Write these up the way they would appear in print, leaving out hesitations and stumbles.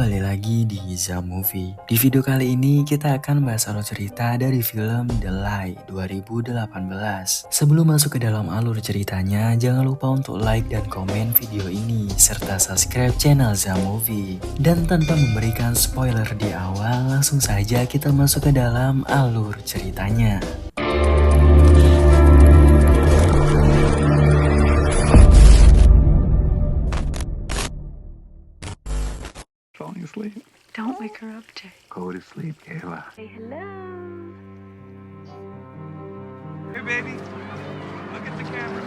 kembali lagi di Za Movie. Di video kali ini kita akan bahas alur cerita dari film The Lie 2018. Sebelum masuk ke dalam alur ceritanya, jangan lupa untuk like dan komen video ini serta subscribe channel Za Movie. Dan tanpa memberikan spoiler di awal, langsung saja kita masuk ke dalam alur ceritanya. Falling asleep. Don't wake her up, Jay. Go to sleep, Kayla. Say hello. Hey baby, look at the camera.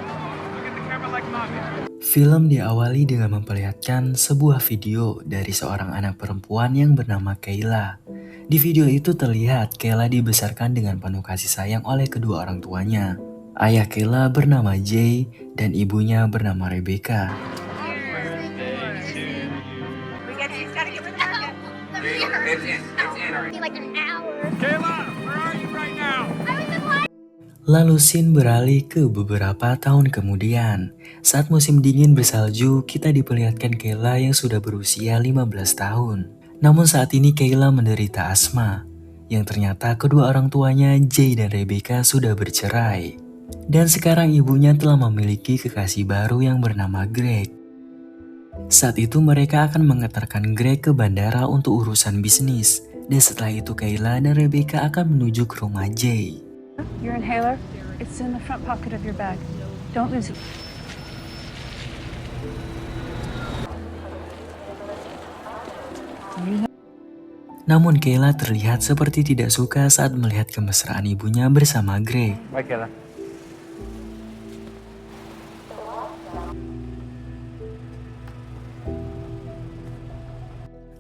Look at the camera like mommy. Film diawali dengan memperlihatkan sebuah video dari seorang anak perempuan yang bernama Kayla. Di video itu terlihat Kayla dibesarkan dengan penuh kasih sayang oleh kedua orang tuanya. Ayah Kayla bernama Jay dan ibunya bernama Rebecca. Kayla, where are you right now? Lalu scene beralih ke beberapa tahun kemudian. Saat musim dingin bersalju, kita diperlihatkan Kayla yang sudah berusia 15 tahun. Namun saat ini Kayla menderita asma, yang ternyata kedua orang tuanya Jay dan Rebecca sudah bercerai. Dan sekarang ibunya telah memiliki kekasih baru yang bernama Greg. Saat itu mereka akan mengantarkan Greg ke bandara untuk urusan bisnis. Dan setelah itu Kayla dan Rebecca akan menuju ke rumah Jay. Your inhaler? It's in the front pocket of your bag. Don't lose it. Namun Kayla terlihat seperti tidak suka saat melihat kemesraan ibunya bersama Greg. Bye, Kayla.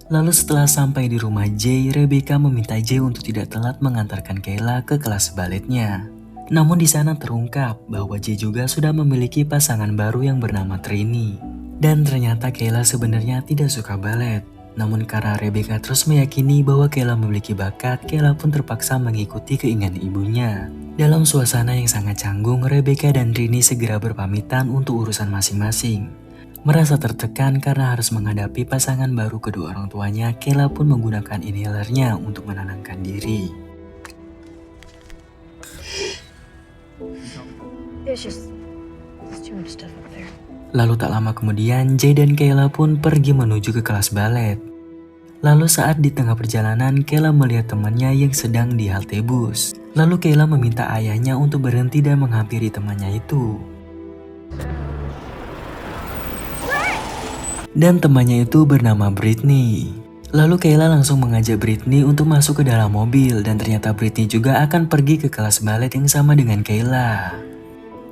Lalu setelah sampai di rumah Jay, Rebecca meminta Jay untuk tidak telat mengantarkan Kayla ke kelas baletnya. Namun di sana terungkap bahwa Jay juga sudah memiliki pasangan baru yang bernama Trini. Dan ternyata Kayla sebenarnya tidak suka balet. Namun karena Rebecca terus meyakini bahwa Kayla memiliki bakat, Kayla pun terpaksa mengikuti keinginan ibunya. Dalam suasana yang sangat canggung, Rebecca dan Trini segera berpamitan untuk urusan masing-masing. Merasa tertekan karena harus menghadapi pasangan baru kedua orang tuanya, Kayla pun menggunakan inhalernya untuk menenangkan diri. It's too much stuff up there. Lalu tak lama kemudian, Jay dan Kayla pun pergi menuju ke kelas balet. Lalu saat di tengah perjalanan, Kayla melihat temannya yang sedang di halte bus. Lalu Kayla meminta ayahnya untuk berhenti dan menghampiri temannya itu. Dan temannya itu bernama Britney. Lalu Kayla langsung mengajak Britney untuk masuk ke dalam mobil dan ternyata Britney juga akan pergi ke kelas balet yang sama dengan Kayla.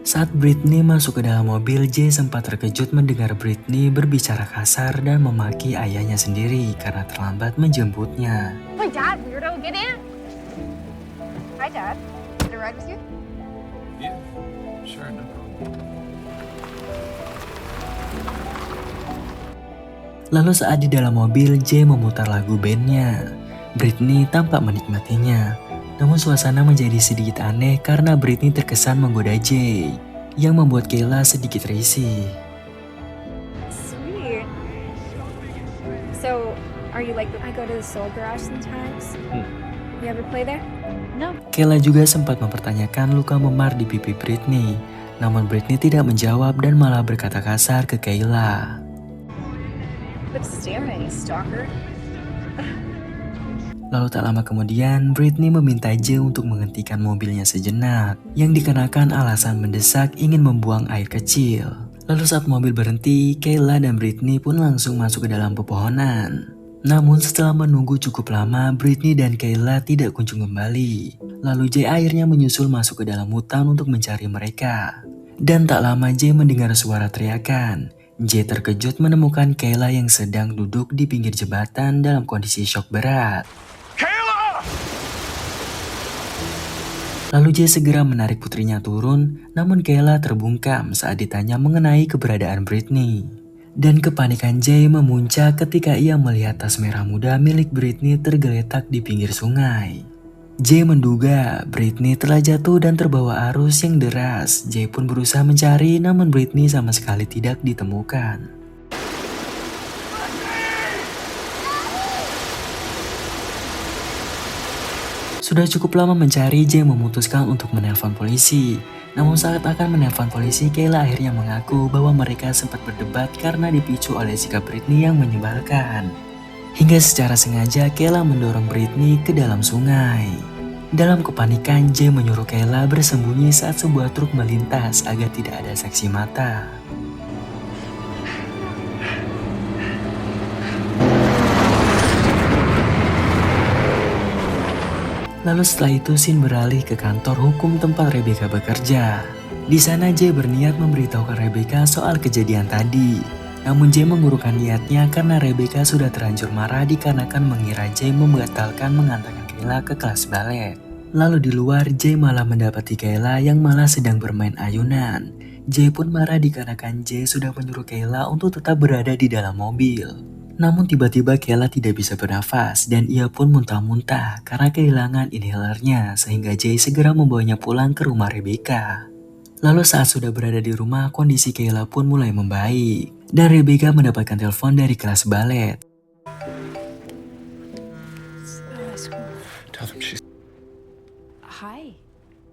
Saat Britney masuk ke dalam mobil, Jay sempat terkejut mendengar Britney berbicara kasar dan memaki ayahnya sendiri karena terlambat menjemputnya. My dad, weirdo, get in. Hi, Dad. Can I ride with you? Yeah, sure, no problem. Lalu saat di dalam mobil, Jay memutar lagu bandnya. Britney tampak menikmatinya. Namun suasana menjadi sedikit aneh karena Britney terkesan menggoda Jay, yang membuat Kayla sedikit risih. Sweet. So, are you like, I go to the Soul Garage sometimes? You ever play there? No. Kayla juga sempat mempertanyakan luka memar di pipi Britney. Namun Britney tidak menjawab dan malah berkata kasar ke Kayla. Quit staring, stalker. Lalu tak lama kemudian, Britney meminta Jay untuk menghentikan mobilnya sejenak, yang dikenakan alasan mendesak ingin membuang air kecil. Lalu saat mobil berhenti, Kayla dan Britney pun langsung masuk ke dalam pepohonan. Namun setelah menunggu cukup lama, Britney dan Kayla tidak kunjung kembali. Lalu Jay akhirnya menyusul masuk ke dalam hutan untuk mencari mereka. Dan tak lama Jay mendengar suara teriakan. Jay terkejut menemukan Kayla yang sedang duduk di pinggir jembatan dalam kondisi syok berat. Lalu Jay segera menarik putrinya turun, namun Kayla terbungkam saat ditanya mengenai keberadaan Britney. Dan kepanikan Jay memuncak ketika ia melihat tas merah muda milik Britney tergeletak di pinggir sungai. Jay menduga Britney telah jatuh dan terbawa arus yang deras. Jay pun berusaha mencari, namun Britney sama sekali tidak ditemukan. Sudah cukup lama mencari, Jay memutuskan untuk menelpon polisi. Namun saat akan menelpon polisi, Kayla akhirnya mengaku bahwa mereka sempat berdebat karena dipicu oleh sikap Britney yang menyebalkan. Hingga secara sengaja Kayla mendorong Britney ke dalam sungai. Dalam kepanikan, Jay menyuruh Kayla bersembunyi saat sebuah truk melintas agar tidak ada saksi mata. Lalu setelah itu scene beralih ke kantor hukum tempat Rebecca bekerja. Di sana Jay berniat memberitahukan Rebecca soal kejadian tadi. Namun Jay mengurungkan niatnya karena Rebecca sudah terlanjur marah dikarenakan mengira Jay membatalkan mengantarkan Kayla ke kelas balet. Lalu di luar Jay malah mendapati Kayla yang malah sedang bermain ayunan. Jay pun marah dikarenakan Jay sudah menyuruh Kayla untuk tetap berada di dalam mobil. Namun tiba-tiba Kayla tidak bisa bernafas dan ia pun muntah-muntah karena kehilangan inhalernya sehingga Jay segera membawanya pulang ke rumah Rebecca. Lalu saat sudah berada di rumah, kondisi Kayla pun mulai membaik dan Rebecca mendapatkan telepon dari kelas balet. Tell them she's Hi.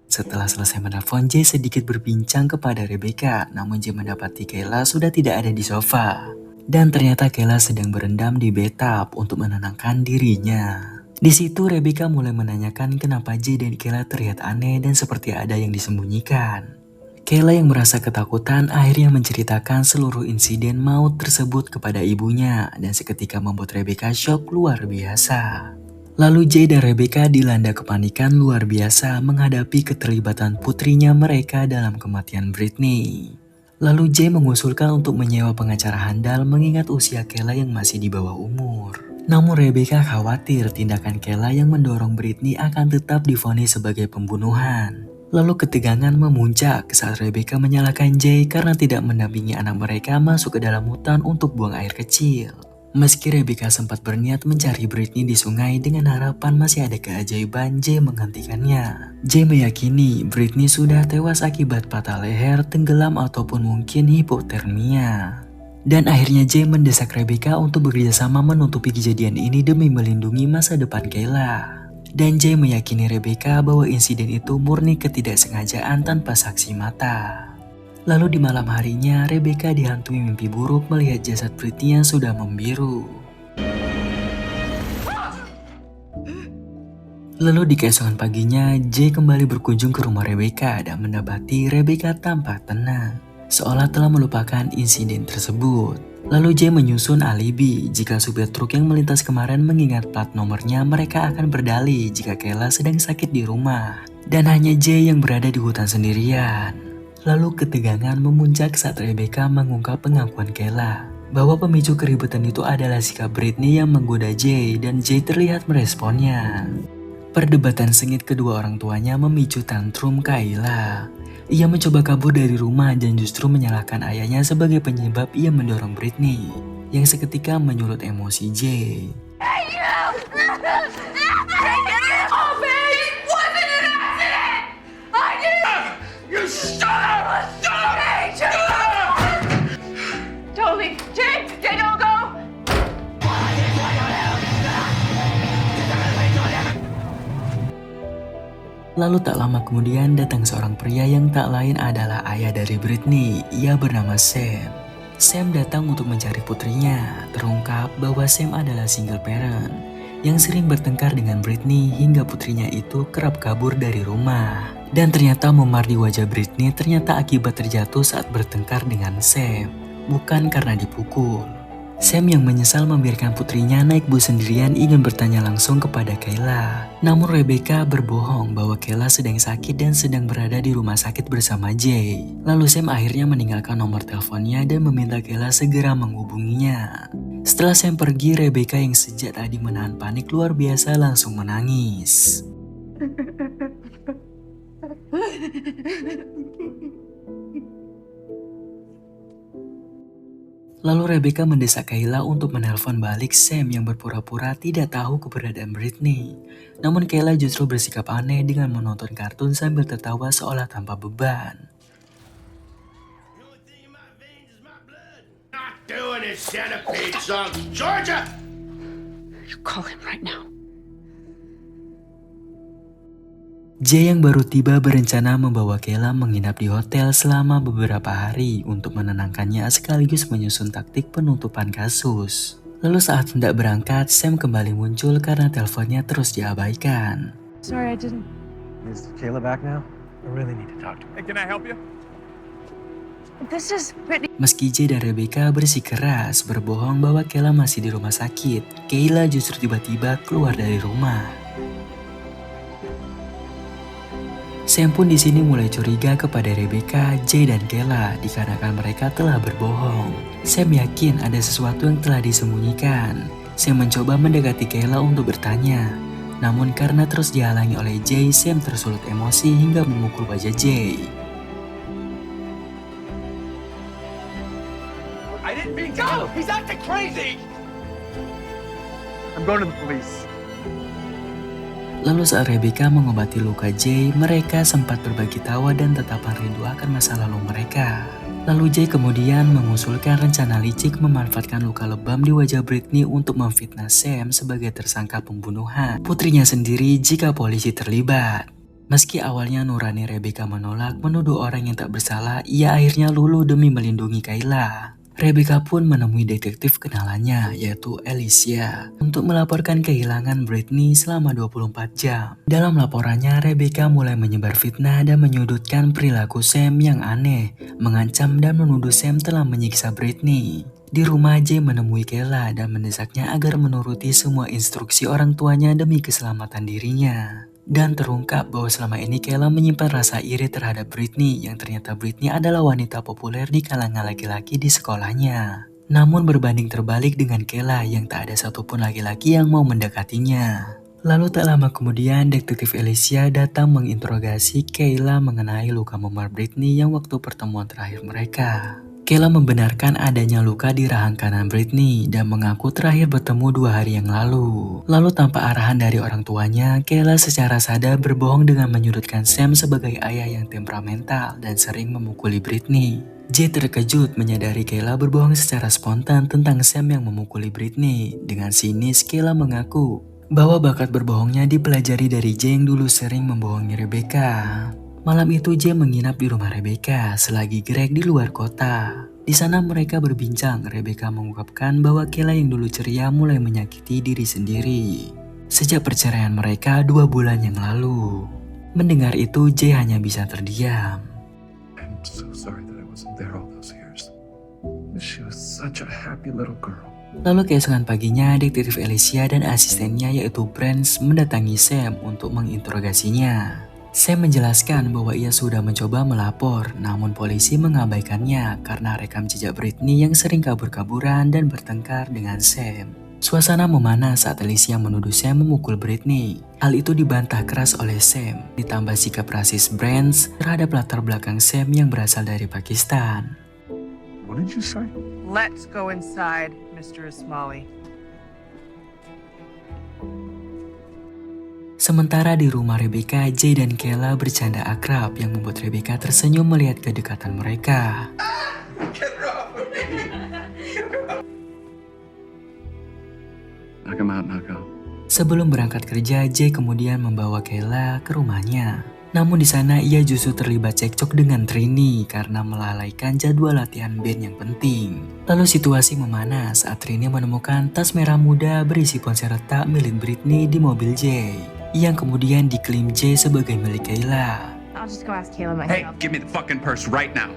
Setelah selesai menelpon, Jay sedikit berbincang kepada Rebecca, namun Jay mendapati Kayla sudah tidak ada di sofa. Dan ternyata Kayla sedang berendam di bathtub untuk menenangkan dirinya. Di situ Rebecca mulai menanyakan kenapa Jay dan Kayla terlihat aneh dan seperti ada yang disembunyikan. Kayla yang merasa ketakutan akhirnya menceritakan seluruh insiden maut tersebut kepada ibunya dan seketika membuat Rebecca shock luar biasa. Lalu Jay dan Rebecca dilanda kepanikan luar biasa menghadapi keterlibatan putrinya mereka dalam kematian Britney. Lalu Jay mengusulkan untuk menyewa pengacara handal mengingat usia Kayla yang masih di bawah umur. Namun Rebecca khawatir tindakan Kayla yang mendorong Britney akan tetap divonis sebagai pembunuhan. Lalu ketegangan memuncak saat Rebecca menyalahkan Jay karena tidak mendampingi anak mereka masuk ke dalam hutan untuk buang air kecil. Meski Rebecca sempat berniat mencari Britney di sungai dengan harapan masih ada keajaiban, Jay menghentikannya. Jay meyakini Britney sudah tewas akibat patah leher, tenggelam ataupun mungkin hipotermia. Dan akhirnya Jay mendesak Rebecca untuk bekerjasama menutupi kejadian ini demi melindungi masa depan Kayla. Dan Jay meyakini Rebecca bahwa insiden itu murni ketidaksengajaan tanpa saksi mata. Lalu di malam harinya, Rebecca dihantui mimpi buruk melihat jasad Britney yang sudah membiru. Lalu di keesokan paginya, Jay kembali berkunjung ke rumah Rebecca dan mendapati Rebecca tampak tenang, seolah telah melupakan insiden tersebut. Lalu Jay menyusun alibi jika supir truk yang melintas kemarin mengingat plat nomornya, mereka akan berdalih jika Kayla sedang sakit di rumah. Dan hanya Jay yang berada di hutan sendirian. Lalu ketegangan memuncak saat Rebecca mengungkap pengakuan Kayla bahwa pemicu keributan itu adalah sikap Britney yang menggoda Jay dan Jay terlihat meresponnya. Perdebatan sengit kedua orang tuanya memicu tantrum Kayla. Ia mencoba kabur dari rumah dan justru menyalahkan ayahnya sebagai penyebab ia mendorong Britney, yang seketika menyulut emosi Jay. Totally. Jay, don't go. Lalu tak lama kemudian datang seorang pria yang tak lain adalah ayah dari Britney. Ia bernama Sam. Sam datang untuk mencari putrinya. Terungkap bahwa Sam adalah single parent yang sering bertengkar dengan Britney hingga putrinya itu kerap kabur dari rumah. Dan ternyata memar di wajah Britney ternyata akibat terjatuh saat bertengkar dengan Sam, bukan karena dipukul. Sam yang menyesal membiarkan putrinya naik bus sendirian ingin bertanya langsung kepada Kayla. Namun Rebecca berbohong bahwa Kayla sedang sakit dan sedang berada di rumah sakit bersama Jay. Lalu Sam akhirnya meninggalkan nomor teleponnya dan meminta Kayla segera menghubunginya. Setelah Sam pergi, Rebecca yang sejak tadi menahan panik luar biasa langsung menangis. Lalu Rebecca mendesak Kayla untuk menelpon balik Sam yang berpura-pura tidak tahu keberadaan Britney. Namun Kayla justru bersikap aneh dengan menonton kartun sambil tertawa seolah tanpa beban. Not doing it, centipede songs, Georgia! You call him right now. Jay yang baru tiba berencana membawa Kayla menginap di hotel selama beberapa hari untuk menenangkannya sekaligus menyusun taktik penutupan kasus. Lalu saat hendak berangkat, Sam kembali muncul karena teleponnya terus diabaikan. Sorry, I didn't. Is Kayla back now? I really need to talk to her. Hey, can I help you? This is Brittany. Meski Jay dan Rebecca bersikeras berbohong bahwa Kayla masih di rumah sakit, Kayla justru tiba-tiba keluar dari rumah. Sam pun di sini mulai curiga kepada Rebecca, Jay dan Kayla dikarenakan mereka telah berbohong. Sam yakin ada sesuatu yang telah disembunyikan. Sam mencoba mendekati Kayla untuk bertanya. Namun karena terus dihalangi oleh Jay, Sam tersulut emosi hingga memukul wajah Jay. I didn't mean to. He's acting crazy. I'm going to the police. Lalu saat Rebecca mengobati luka Jay, mereka sempat berbagi tawa dan tatapan rindu akan masa lalu mereka. Lalu Jay kemudian mengusulkan rencana licik memanfaatkan luka lebam di wajah Brittany untuk memfitnah Sam sebagai tersangka pembunuhan putrinya sendiri jika polisi terlibat. Meski awalnya nurani Rebecca menolak menuduh orang yang tak bersalah, ia akhirnya luluh demi melindungi Kayla. Rebecca pun menemui detektif kenalannya yaitu Alicia untuk melaporkan kehilangan Brittany selama 24 jam. Dalam laporannya, Rebecca mulai menyebar fitnah dan menyudutkan perilaku Sam yang aneh, mengancam dan menuduh Sam telah menyiksa Brittany. Di rumah, Jay menemui Kayla dan mendesaknya agar menuruti semua instruksi orang tuanya demi keselamatan dirinya. Dan terungkap bahwa selama ini Kayla menyimpan rasa iri terhadap Brittany yang ternyata Brittany adalah wanita populer di kalangan laki-laki di sekolahnya. Namun berbanding terbalik dengan Kayla yang tak ada satupun laki-laki yang mau mendekatinya. Lalu tak lama kemudian detektif Alicia datang menginterogasi Kayla mengenai luka memar Brittany yang waktu pertemuan terakhir mereka. Kayla membenarkan adanya luka di rahang kanan Brittany dan mengaku terakhir bertemu 2 hari yang lalu. Lalu tanpa arahan dari orang tuanya, Kayla secara sadar berbohong dengan menyudutkan Sam sebagai ayah yang temperamental dan sering memukuli Brittany. Jay terkejut menyadari Kayla berbohong secara spontan tentang Sam yang memukuli Brittany. Dengan sinis, Kayla mengaku bahwa bakat berbohongnya dipelajari dari Jay yang dulu sering membohongi Rebecca. Malam itu Jay menginap di rumah Rebecca selagi Greg di luar kota. Di sana mereka berbincang. Rebecca mengungkapkan bahwa Kayla yang dulu ceria mulai menyakiti diri sendiri sejak perceraian mereka 2 bulan yang lalu. Mendengar itu, Jay hanya bisa terdiam. I'm so sorry that I wasn't there all those years. She was such a happy little girl. Lalu keesokan paginya, detektif Alicia dan asistennya yaitu Brent mendatangi Sam untuk menginterogasinya. Sam menjelaskan bahwa ia sudah mencoba melapor, namun polisi mengabaikannya karena rekam jejak Brittany yang sering kabur-kaburan dan bertengkar dengan Sam. Suasana memanas saat Alicia menuduh Sam memukul Brittany. Hal itu dibantah keras oleh Sam, ditambah sikap rasis Brent terhadap latar belakang Sam yang berasal dari Pakistan. What did you say? Let's go inside, Mr. Ismaili. Sementara di rumah Rebecca, Jay dan Kayla bercanda akrab yang membuat Rebecca tersenyum melihat kedekatan mereka. Knock him out, knock out. Sebelum berangkat kerja, Jay kemudian membawa Kayla ke rumahnya. Namun di sana ia justru terlibat cekcok dengan Trini karena melalaikan jadwal latihan band yang penting. Lalu situasi memanas saat Trini menemukan tas merah muda berisi ponsel retak milik Brittany di mobil Jay, yang kemudian diklaim Jay sebagai milik Kayla. I'll just go ask Kayla Hey, myself. give me the fucking purse right now.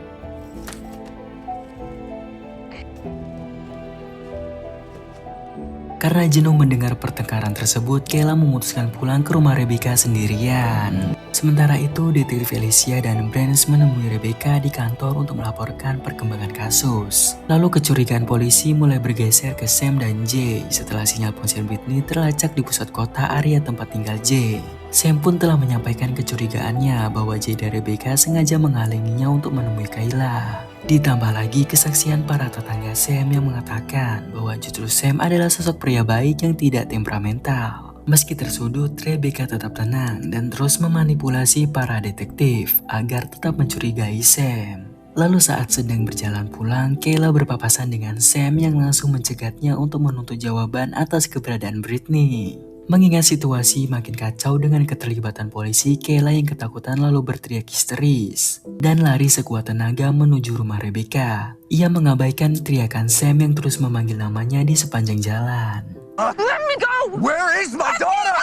Karena jenuh mendengar pertengkaran tersebut, Kayla memutuskan pulang ke rumah Rebecca sendirian. Sementara itu, detektif Alicia dan Brent menemui Rebecca di kantor untuk melaporkan perkembangan kasus. Lalu kecurigaan polisi mulai bergeser ke Sam dan Jay setelah sinyal ponsel Brittany terlacak di pusat kota area tempat tinggal Jay. Sam pun telah menyampaikan kecurigaannya bahwa Jay dan Rebecca sengaja menghalanginya untuk menemui Kayla. Ditambah lagi kesaksian para tetangga Sam yang mengatakan bahwa justru Sam adalah sosok pria baik yang tidak temperamental. Meski tersudut, Rebecca tetap tenang dan terus memanipulasi para detektif agar tetap mencurigai Sam. Lalu saat sedang berjalan pulang, Kayla berpapasan dengan Sam yang langsung mencegatnya untuk menuntut jawaban atas keberadaan Brittany. Mengingat situasi makin kacau dengan keterlibatan polisi, Kayla yang ketakutan lalu berteriak histeris dan lari sekuat tenaga menuju rumah Rebecca. Ia mengabaikan teriakan Sam yang terus memanggil namanya di sepanjang jalan. Let me go! Where is my daughter?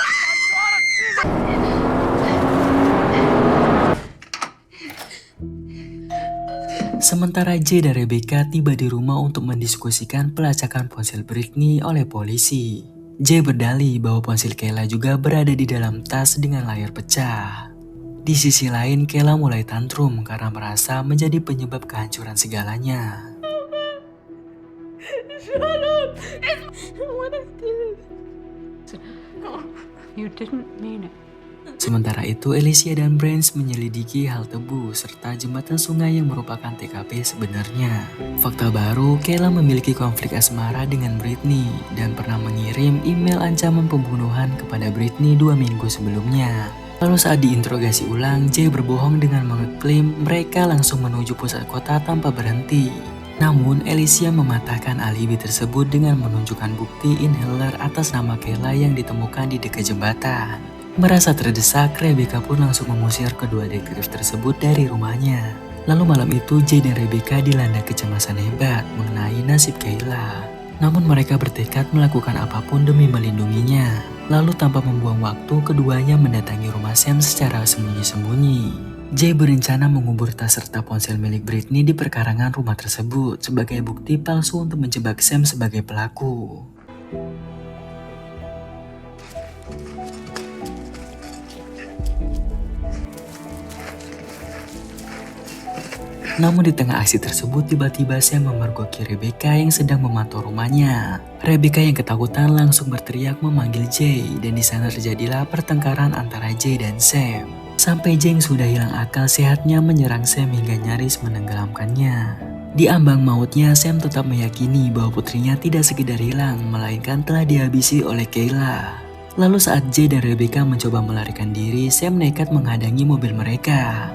Sementara Jay dan Rebecca tiba di rumah untuk mendiskusikan pelacakan ponsel Britney oleh polisi. Jay berdalih bahwa ponsel Kayla juga berada di dalam tas dengan layar pecah. Di sisi lain, Kayla mulai tantrum karena merasa menjadi penyebab kehancuran segalanya. You didn't mean it. Sementara itu, Alicia dan Branch menyelidiki hal tebu serta jembatan sungai yang merupakan TKP sebenarnya. Fakta baru, Kayla memiliki konflik asmara dengan Britney dan pernah mengirim email ancaman pembunuhan kepada Britney 2 minggu sebelumnya. Lalu saat diinterogasi ulang, Jay berbohong dengan mengklaim mereka langsung menuju pusat kota tanpa berhenti. Namun, Alicia mematahkan alibi tersebut dengan menunjukkan bukti inhaler atas nama Kayla yang ditemukan di dekat jembatan. Merasa terdesak, Rebecca pun langsung mengusir kedua detektif tersebut dari rumahnya. Lalu malam itu, Jay dan Rebecca dilanda kecemasan hebat mengenai nasib Kayla. Namun mereka bertekad melakukan apapun demi melindunginya. Lalu tanpa membuang waktu, keduanya mendatangi rumah Sam secara sembunyi-sembunyi. Jay berencana mengubur tas serta ponsel milik Britney di perkarangan rumah tersebut sebagai bukti palsu untuk menjebak Sam sebagai pelaku. Namun di tengah aksi tersebut tiba-tiba Sam memergoki Rebecca yang sedang memantau rumahnya. Rebecca yang ketakutan langsung berteriak memanggil Jay dan di sana terjadilah pertengkaran antara Jay dan Sam. Sampai Jay yang sudah hilang akal sehatnya menyerang Sam hingga nyaris menenggelamkannya. Di ambang mautnya, Sam tetap meyakini bahwa putrinya tidak sekedar hilang, melainkan telah dihabisi oleh Kayla. Lalu saat Jay dan Rebecca mencoba melarikan diri, Sam nekat menghadangi mobil mereka.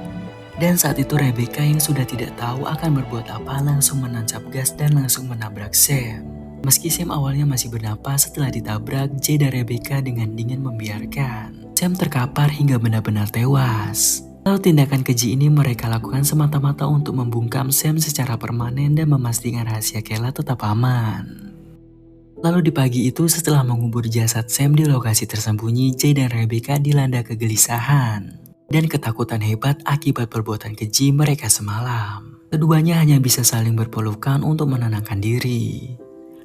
Dan saat itu Rebecca yang sudah tidak tahu akan berbuat apa langsung menancap gas dan langsung menabrak Sam. Meski Sam awalnya masih bernapas, setelah ditabrak, Jay dan Rebecca dengan dingin membiarkan Sam terkapar hingga benar-benar tewas. Lalu tindakan keji ini mereka lakukan semata-mata untuk membungkam Sam secara permanen dan memastikan rahasia Kayla tetap aman. Lalu di pagi itu setelah mengubur jasad Sam di lokasi tersembunyi, Jay dan Rebecca dilanda kegelisahan dan ketakutan hebat akibat perbuatan keji mereka semalam. Keduanya hanya bisa saling berpelukan untuk menenangkan diri.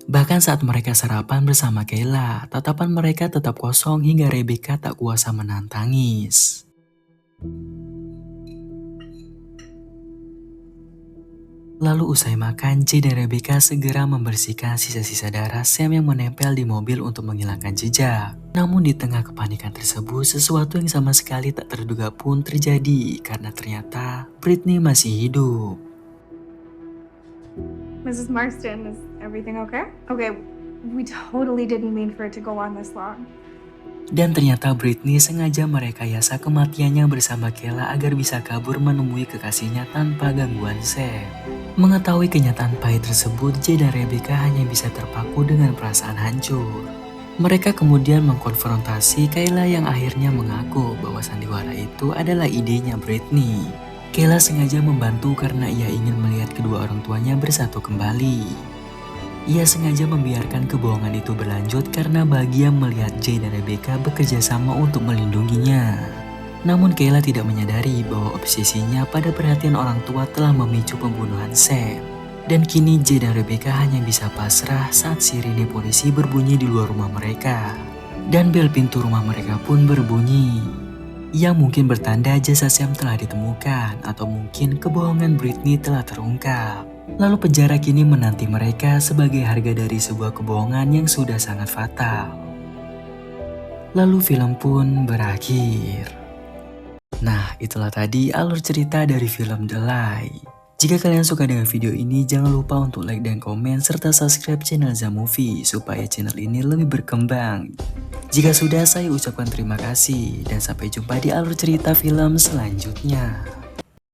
Bahkan saat mereka sarapan bersama Kayla, tatapan mereka tetap kosong hingga Rebecca tak kuasa menahan tangis. Lalu usai makan, Jay dan Rebecca segera membersihkan sisa-sisa darah Sam yang menempel di mobil untuk menghilangkan jejak. Namun di tengah kepanikan tersebut, sesuatu yang sama sekali tak terduga pun terjadi karena ternyata Britney masih hidup. Mrs. Marston, is everything okay? Okay, we totally didn't mean for it to go on this long. Dan ternyata Britney sengaja merekayasa kematiannya bersama Kayla agar bisa kabur menemui kekasihnya tanpa gangguan Sam. Mengetahui kenyataan pahit tersebut, Jay dan Rebecca hanya bisa terpaku dengan perasaan hancur. Mereka kemudian mengkonfrontasi Kayla yang akhirnya mengaku bahwa sandiwara itu adalah idenya Britney. Kayla sengaja membantu karena ia ingin melihat kedua orang tuanya bersatu kembali. Ia sengaja membiarkan kebohongan itu berlanjut karena bahagia melihat Jay dan Rebecca bekerja sama untuk melindunginya. Namun Kayla tidak menyadari bahwa obsesinya pada perhatian orang tua telah memicu pembunuhan Sam. Dan kini Jay dan Rebecca hanya bisa pasrah saat sirine polisi berbunyi di luar rumah mereka. Dan bel pintu rumah mereka pun berbunyi. Yang mungkin bertanda jasad Sam telah ditemukan atau mungkin kebohongan Britney telah terungkap. Lalu penjara kini menanti mereka sebagai harga dari sebuah kebohongan yang sudah sangat fatal. Lalu film pun berakhir. Nah, itulah tadi alur cerita dari film The Lie. Jika kalian suka dengan video ini, jangan lupa untuk like dan komen serta subscribe channel Zamovie supaya channel ini lebih berkembang. Jika sudah, saya ucapkan terima kasih dan sampai jumpa di alur cerita film selanjutnya.